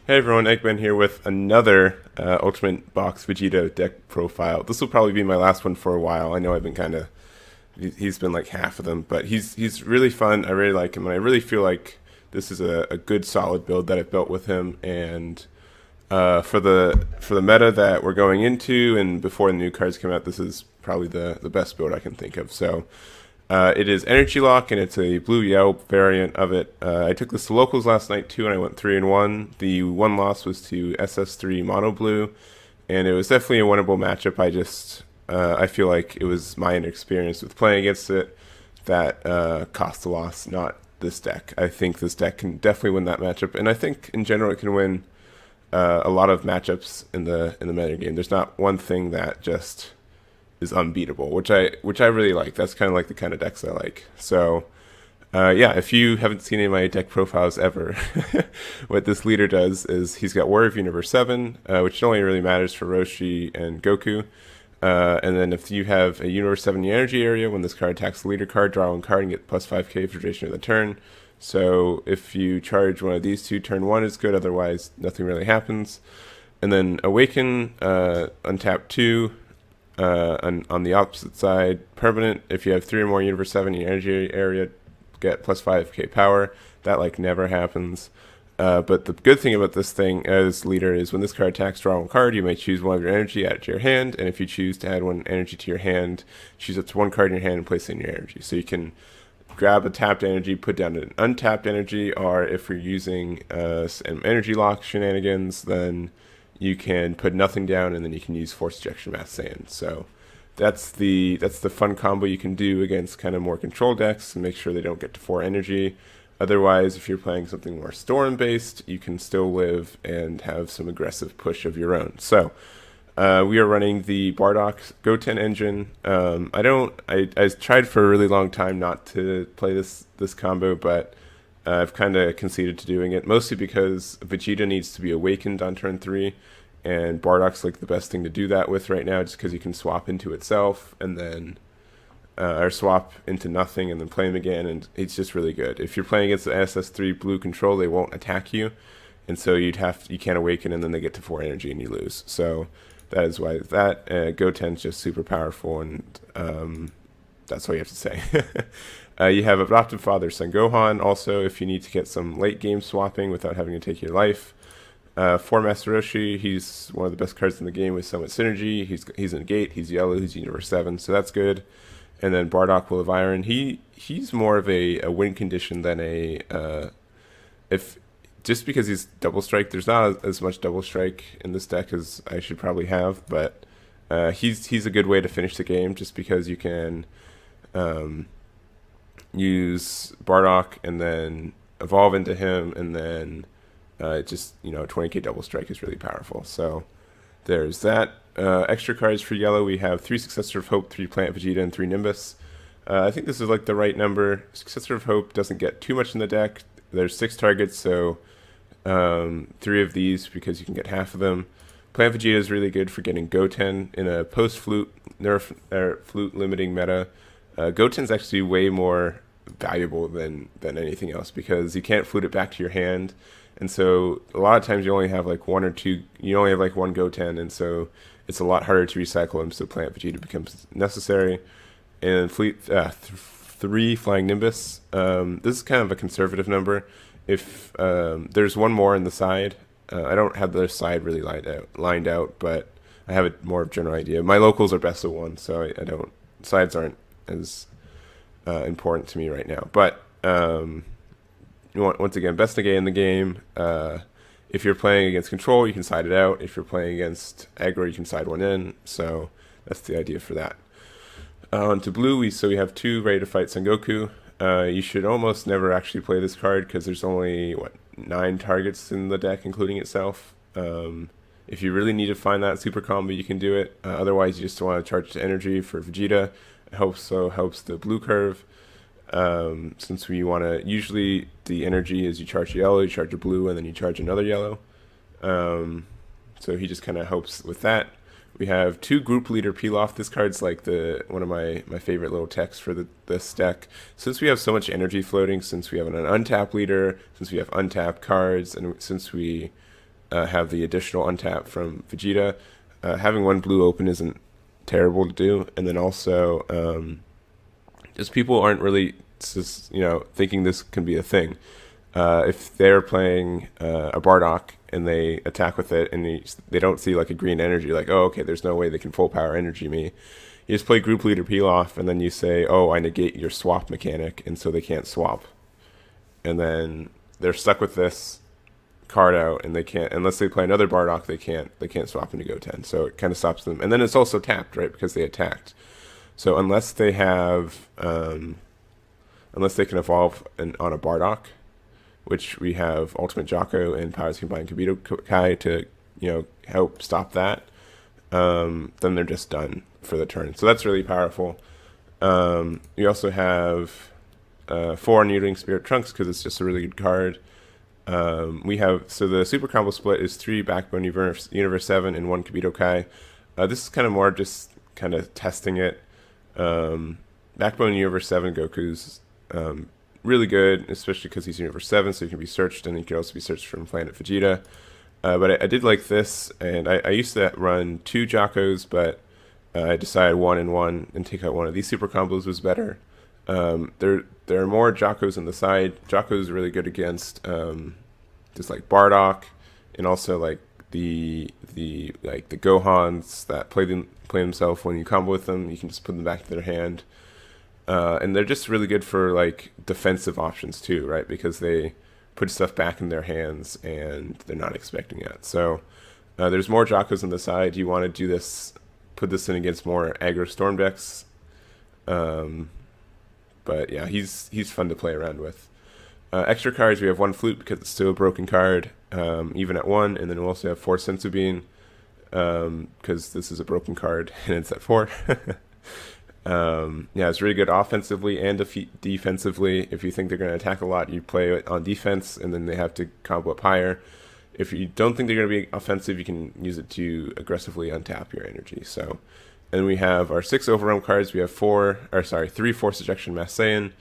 Hey everyone, Egman here with another Ultimate Box Vegeta deck profile. This will probably be my last one for a while. I know I've been he's been like half of them, but he's really fun. I really like him, and I really feel like this is a good solid build that I've built with him. And for the meta that we're going into, and before the new cards come out, this is probably the best build I can think of. So it is Energy Lock, and it's a blue yellow variant of it. I took this to locals last night too, and I went 3-1. The one loss was to SS3 Mono Blue, and it was definitely a winnable matchup. I feel like it was my inexperience with playing against it that cost the loss, not this deck. I think this deck can definitely win that matchup, and I think in general it can win a lot of matchups in the meta game. There's not one thing that just is unbeatable, which I really like. That's kind of like the kind of decks I like. So yeah, if you haven't seen any of my deck profiles ever, what this leader does is he's got Warrior of Universe 7, which only really matters for Roshi and Goku. And then if you have a Universe 7 in the energy area, when this card attacks the leader card, draw one card and get plus 5k for duration of the turn. So if you charge one of these two, turn 1 is good, otherwise nothing really happens. And then Awaken, untap 2, on the opposite side, permanent. If you have 3 or more Universe 7 in your energy area, get plus 5k power. That like never happens. But the good thing about this thing as leader is when this card attacks, draw one card. You may choose one of your energy, add it to your hand, and if you choose to add one energy to your hand, choose up to one card in your hand and place it in your energy. So you can grab a tapped energy, put down an untapped energy, or if you're using some energy lock shenanigans, then you can put nothing down, and then you can use Force Ejection Mass Sand. So that's the fun combo you can do against kind of more control decks and make sure they don't get to 4 energy. Otherwise, if you're playing something more storm based, you can still live and have some aggressive push of your own. So we are running the Bardock Goten engine. I tried for a really long time not to play this combo, but I've kind of conceded to doing it, mostly because Vegeta needs to be awakened on turn 3, and Bardock's like the best thing to do that with right now, just because you can swap into itself and then or swap into nothing and then play him again, and it's just really good. If you're playing against the SS3 blue control, they won't attack you, and so you can't awaken, and then they get to 4 energy and you lose. So that is why that Goten's just super powerful, and that's all you have to say. You have Adoptive Father Son Gohan also, if you need to get some late game swapping without having to take your life. For Master Roshi, he's one of the best cards in the game with so much synergy. He's in Gate, he's yellow, he's Universe 7, so that's good. And then Bardock Will of Iron, he's more of a win condition than just because he's double strike. There's not as much double strike in this deck as I should probably have, but he's a good way to finish the game, just because you can use Bardock and then evolve into him, and then 20k double strike is really powerful. So there's that. Extra cards for yellow, we have 3 Successor of Hope, 3 Plant Vegeta, and 3 Nimbus. I think this is like the right number. Successor of Hope doesn't get too much in the deck. There's 6 targets, so 3 of these, because you can get half of them. Plant Vegeta is really good for getting Goten in a post-flute nerf flute limiting meta. Goten's actually way more valuable than anything else, because you can't flute it back to your hand, and so a lot of times you only have like one Goten, and so it's a lot harder to recycle him, so Plant Vegeta becomes necessary. And 3 Flying Nimbus. This is kind of a conservative number. If there's one more on the side, I don't have the side really lined out, but I have a more general idea. My locals are best of 1, so sides aren't as important to me right now. But once again, best in the game. If you're playing against control, you can side it out. If you're playing against aggro, you can side one in. So that's the idea for that. On to blue, we have 2 ready to fight Son Goku. You should almost never actually play this card, because there's only 9 targets in the deck, including itself. If you really need to find that super combo, you can do it. Otherwise, you just want to charge the energy for Vegeta. It helps the blue curve. Since we want to, usually the energy is you charge a yellow, you charge a blue, and then you charge another yellow. So he just kind of helps with that. We have 2 Group Leader Peel Off. This card's like one of my favorite little techs for this deck. Since we have so much energy floating, since we have an untapped leader, since we have untapped cards, and since we have the additional untap from Vegeta. Having one blue open isn't terrible to do, and then also just people aren't really just, thinking this can be a thing. If they're playing a Bardock and they attack with it and they don't see like a green energy, like, oh, okay, there's no way they can full power energy me. You just play group leader peel off, and then you say, oh, I negate your swap mechanic, and so they can't swap. And then they're stuck with this card out, and they can't, unless they play another Bardock, they can't swap into Goten. So it kind of stops them. And then it's also tapped, right, because they attacked. So unless they have, unless they can evolve on a Bardock, which we have Ultimate Jocko and Powers Combined Kibito Kai to, help stop that, then they're just done for the turn. So that's really powerful. You also have 4 Unyielding Spirit Trunks because it's just a really good card. We have, so the super combo split is 3 Backbone Universe 7 and 1 Kibito Kai. This is kind of more just kind of testing it. Backbone Universe 7 Goku's really good, especially because he's Universe 7, so he can be searched, and he can also be searched from Planet Vegeta. But I did like this, and I used to run 2 Jockos, but I decided 1 and 1 and take out one of these super combos was better. There are more Jockos on the side. Jocko is really good against just like Bardock, and also like the Gohans that play themselves when you combo with them. You can just put them back to their hand, and they're just really good for like defensive options too, right? Because they put stuff back in their hands and they're not expecting it. So there's more Jockos on the side. You want to do this, put this in against more aggro storm decks. But yeah, he's fun to play around with. Extra cards, we have 1 Flute because it's still a broken card, even at 1, and then we also have 4 Senzu Bean because this is a broken card and it's at 4. Yeah, it's really good offensively and defensively. If you think they're going to attack a lot, you play it on defense, and then they have to combo up higher. If you don't think they're going to be offensive, you can use it to aggressively untap your energy. So, and we have our 6 Overwhelm cards. We have 3 Force Ejection Mass Saiyan.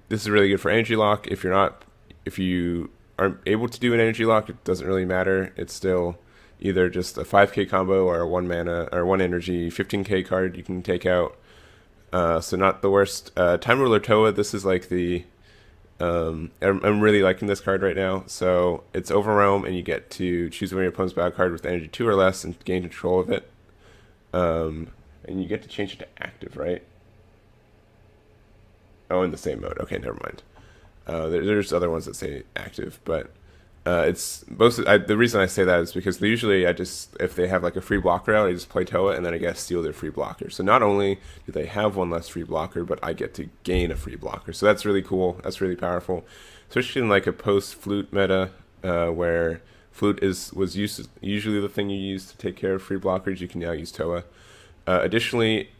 This is really good for energy lock. If you aren't able to do an energy lock, it doesn't really matter. It's still either just a 5k combo or a 1 mana or 1 energy 15k card you can take out. So not the worst. Time Ruler Toa, this is like the I'm really liking this card right now. So it's Overwhelm, and you get to choose one of your opponent's battle card with energy 2 or less and gain control of it. And you get to change it to active, right? Oh, in the same mode. Okay, never mind. There's other ones that say active, but it's the reason I say that is because usually if they have like a free blocker out, I just play Toa and then I get to steal their free blocker. So not only do they have 1 less free blocker, but I get to gain a free blocker. So that's really cool. That's really powerful, especially in like a post-Flute meta where Flute was usually the thing you use to take care of free blockers. You can now use Toa. Additionally,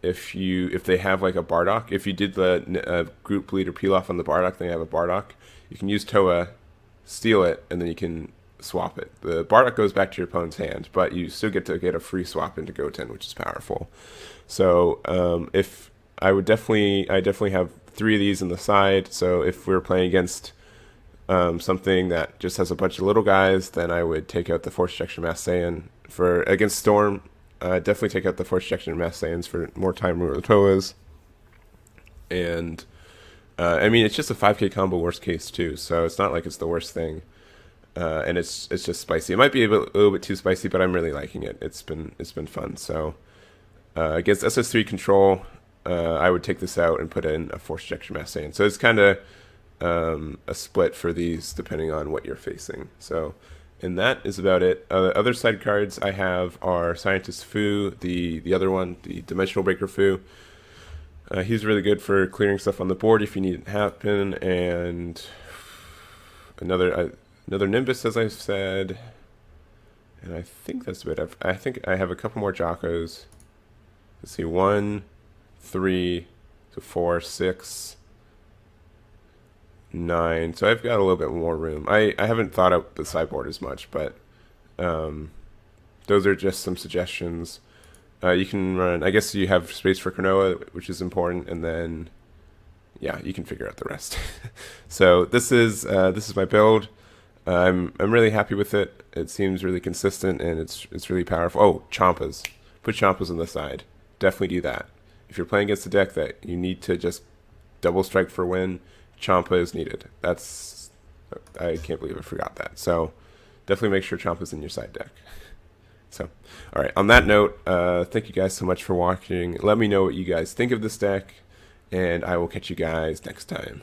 if they have like a Bardock, if you did the group leader peel off on the Bardock, then you have a Bardock, you can use Toa, steal it, and then you can swap it. The Bardock goes back to your opponent's hand, but you still get to get a free swap into Goten, which is powerful. So I definitely have 3 of these on the side. So if we're playing against something that just has a bunch of little guys, then I would take out the Force Ejection Mass Saiyan. Against Storm, definitely take out the Force Ejection Mass Saiyans for more Time Ruler Toas. And I mean, it's just a 5k combo worst case too, so it's not like it's the worst thing. And it's just spicy. It might be a little bit too spicy, but I'm really liking it. It's been fun. So against SS3 control, I would take this out and put in a Force Ejection Mass Saiyan. So it's kind of a split for these depending on what you're facing. So, and that is about it. Other side cards I have are Scientist Fu, the other one, the Dimensional Breaker Fu. He's really good for clearing stuff on the board if you need it to happen, and another Nimbus, as I've said, and I think that's about it. I think I have a couple more Jockos. Let's see, 1, 3, 4, 6, 9. So I've got a little bit more room. I haven't thought out the sideboard as much, but those are just some suggestions. You can run, I guess you have space for Cronoa, which is important, and then, yeah, you can figure out the rest. So this is my build. I'm really happy with it. It seems really consistent and it's really powerful. Oh, Champas. Put Champas on the side. Definitely do that. If you're playing against a deck that you need to just double strike for win, Champa is needed. I can't believe I forgot that. So definitely make sure Champa's in your side deck. So, all right. On that note, thank you guys so much for watching. Let me know what you guys think of this deck, and I will catch you guys next time.